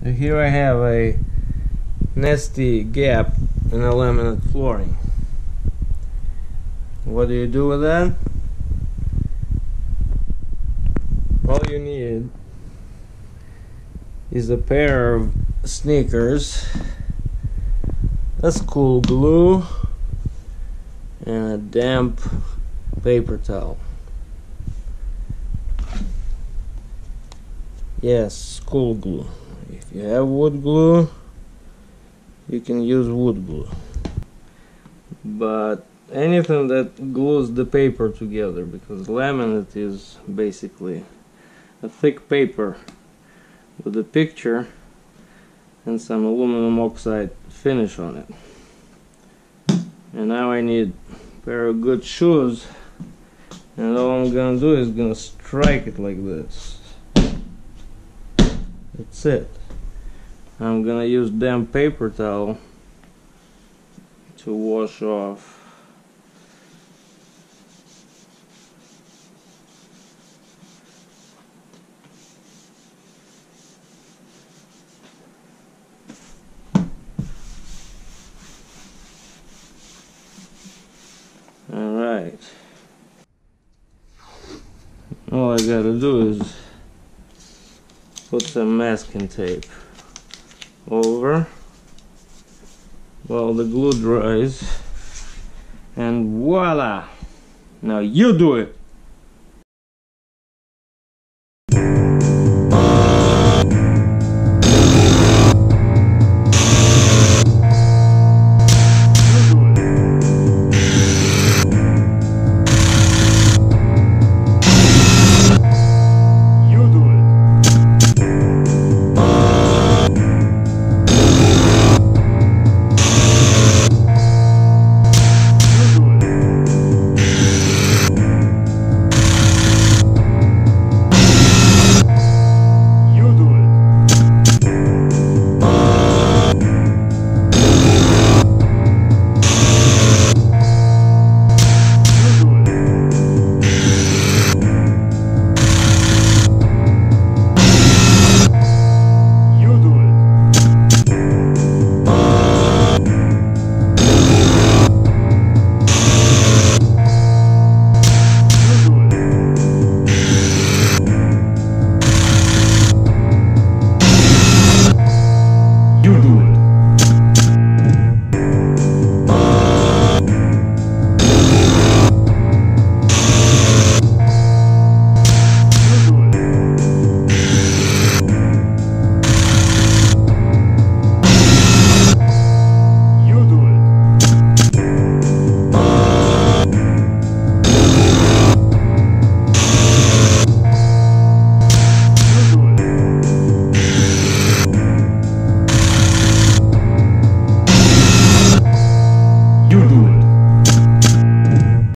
Here I have a nasty gap in the laminate flooring. What do you do with that? All you need is a pair of sneakers, a school glue, and a damp paper towel. Yes, school glue. If you have wood glue, you can use wood glue. But anything that glues the paper together, because laminate is basically a thick paper with a picture and some aluminum oxide finish on it. And now I need a pair of good shoes, and all I'm gonna do is gonna strike it like this. That's it. I'm gonna use damp paper towel to wash off Alright. All I gotta do is put some masking tape over while the glue dries, and voila! Now you do it!